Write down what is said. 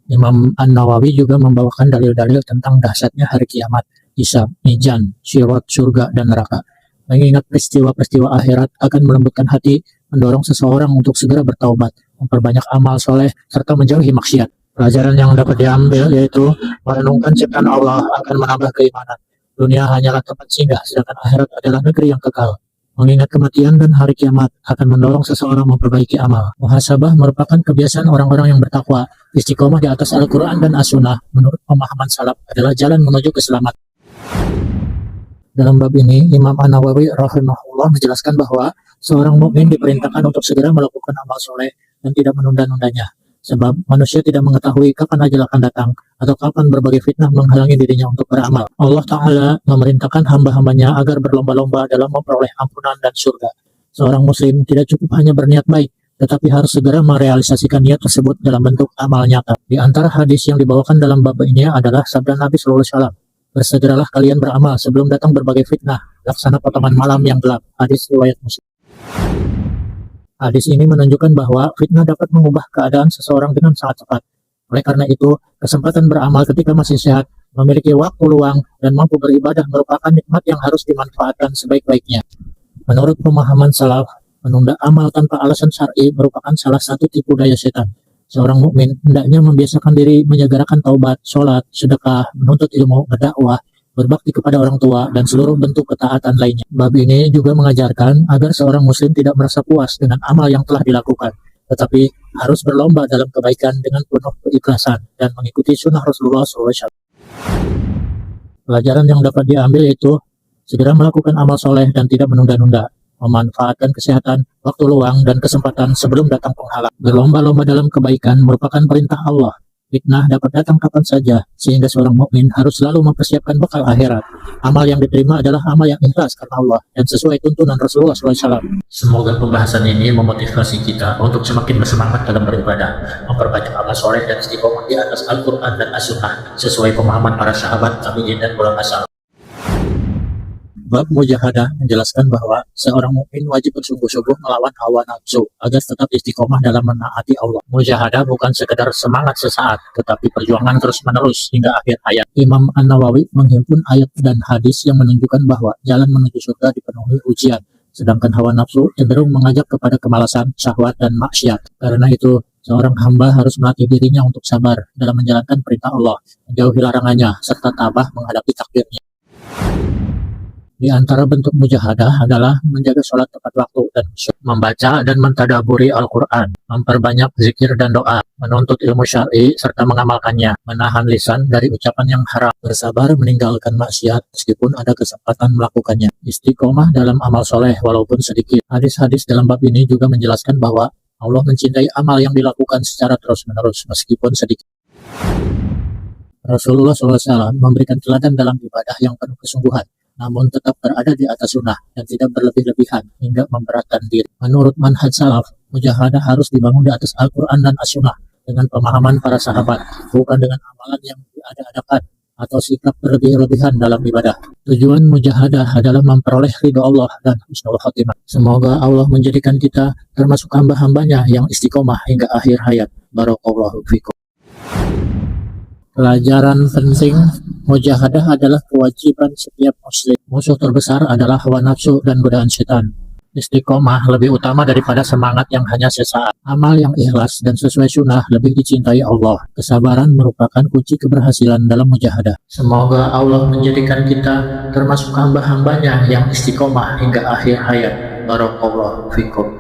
Imam An-Nawawi juga membawakan dalil-dalil tentang dahsyatnya hari kiamat, hisab, mizan, syirat, surga, dan neraka. Mengingat peristiwa-peristiwa akhirat akan melembutkan hati, mendorong seseorang untuk segera bertaubat, memperbanyak amal soleh, serta menjauhi maksiat. Pelajaran yang dapat diambil yaitu merenungkan ciptaan Allah akan menambah keimanan. Dunia hanyalah tempat singgah, sedangkan akhirat adalah negeri yang kekal. Mengingat kematian dan hari kiamat akan mendorong seseorang memperbaiki amal. Muhasabah merupakan kebiasaan orang-orang yang bertakwa. Istiqomah di atas Al-Quran dan As-Sunnah menurut pemahaman salaf adalah jalan menuju keselamatan. Dalam bab ini, Imam An-Nawawi rahimahullah menjelaskan bahwa seorang mukmin diperintahkan untuk segera melakukan amal soleh dan tidak menunda-nundanya. Sebab manusia tidak mengetahui kapan ajal akan datang atau kapan berbagai fitnah menghalangi dirinya untuk beramal. Allah Ta'ala memerintahkan hamba-hambanya agar berlomba-lomba dalam memperoleh ampunan dan surga. Seorang muslim tidak cukup hanya berniat baik, tetapi harus segera merealisasikan niat tersebut dalam bentuk amal nyata. Di antara hadis yang dibawakan dalam bab ini adalah sabda Nabi Sallallahu Alaihi Wasallam, "Bersegeralah kalian beramal sebelum datang berbagai fitnah, laksana potongan malam yang gelap." Hadis riwayat Muslim. Hadis ini menunjukkan bahwa fitnah dapat mengubah keadaan seseorang dengan sangat cepat. Oleh karena itu, kesempatan beramal ketika masih sehat, memiliki waktu luang, dan mampu beribadah merupakan nikmat yang harus dimanfaatkan sebaik-baiknya. Menurut pemahaman salaf, menunda amal tanpa alasan syar'i merupakan salah satu tipu daya setan. Seorang mukmin hendaknya membiasakan diri menyegerakan taubat, sholat, sedekah, menuntut ilmu, berdakwah, berbakti kepada orang tua, dan seluruh bentuk ketaatan lainnya. Bab ini juga mengajarkan agar seorang muslim tidak merasa puas dengan amal yang telah dilakukan, tetapi harus berlomba dalam kebaikan dengan penuh keikhlasan dan mengikuti sunnah Rasulullah SAW. Pelajaran yang dapat diambil yaitu segera melakukan amal soleh dan tidak menunda-nunda, memanfaatkan kesehatan, waktu luang, dan kesempatan sebelum datang penghalang. Berlomba-lomba dalam kebaikan merupakan perintah Allah. Fitnah dapat datang kapan saja, sehingga seorang mukmin harus selalu mempersiapkan bekal akhirat. Amal yang diterima adalah amal yang ikhlas karena Allah dan sesuai tuntunan Rasulullah SAW. Semoga pembahasan ini memotivasi kita untuk semakin bersemangat dalam beribadah, memperbanyak amal soleh dan istiqomah di atas Al-Quran dan As-Sunnah sesuai pemahaman para sahabat, tabi'in, dan ulama salaf. Bab mujahadah menjelaskan bahwa seorang mukmin wajib bersungguh-sungguh melawan hawa nafsu agar tetap istiqomah dalam menaati Allah. Mujahadah bukan sekedar semangat sesaat, tetapi perjuangan terus-menerus hingga akhir hayat. Imam An-Nawawi menghimpun ayat dan hadis yang menunjukkan bahwa jalan menuju surga dipenuhi ujian, sedangkan hawa nafsu cenderung mengajak kepada kemalasan, syahwat, dan maksiat. Karena itu, seorang hamba harus melatih dirinya untuk sabar dalam menjalankan perintah Allah, menjauhi larangannya, serta tabah menghadapi takdirnya. Di antara bentuk mujahadah adalah menjaga sholat tepat waktu dan membaca dan mentadaburi Al-Quran, memperbanyak zikir dan doa, menuntut ilmu syar'i serta mengamalkannya, menahan lisan dari ucapan yang haram, bersabar meninggalkan maksiat meskipun ada kesempatan melakukannya, istiqomah dalam amal soleh walaupun sedikit. Hadis-hadis dalam bab ini juga menjelaskan bahwa Allah mencintai amal yang dilakukan secara terus-menerus meskipun sedikit. Rasulullah SAW memberikan teladan dalam ibadah yang penuh kesungguhan, namun tetap berada di atas sunnah dan tidak berlebih-lebihan hingga memberatkan diri. Menurut manhaj salaf, mujahadah harus dibangun di atas Al-Quran dan As-Sunnah dengan pemahaman para sahabat, bukan dengan amalan yang diada-adakan atau sikap berlebih-lebihan dalam ibadah. Tujuan mujahadah adalah memperoleh ridha Allah dan husnul khotimah. Semoga Allah menjadikan kita termasuk hamba-hambanya yang istiqomah hingga akhir hayat. Barakallahu fikum. Pelajaran penting, mujahadah adalah kewajiban setiap muslim. Musuh terbesar adalah hawa nafsu dan godaan setan. Istiqomah lebih utama daripada semangat yang hanya sesaat. Amal yang ikhlas dan sesuai sunnah lebih dicintai Allah. Kesabaran merupakan kunci keberhasilan dalam mujahadah. Semoga Allah menjadikan kita termasuk hamba-hambanya yang istiqomah hingga akhir hayat. Barakallahu fikum.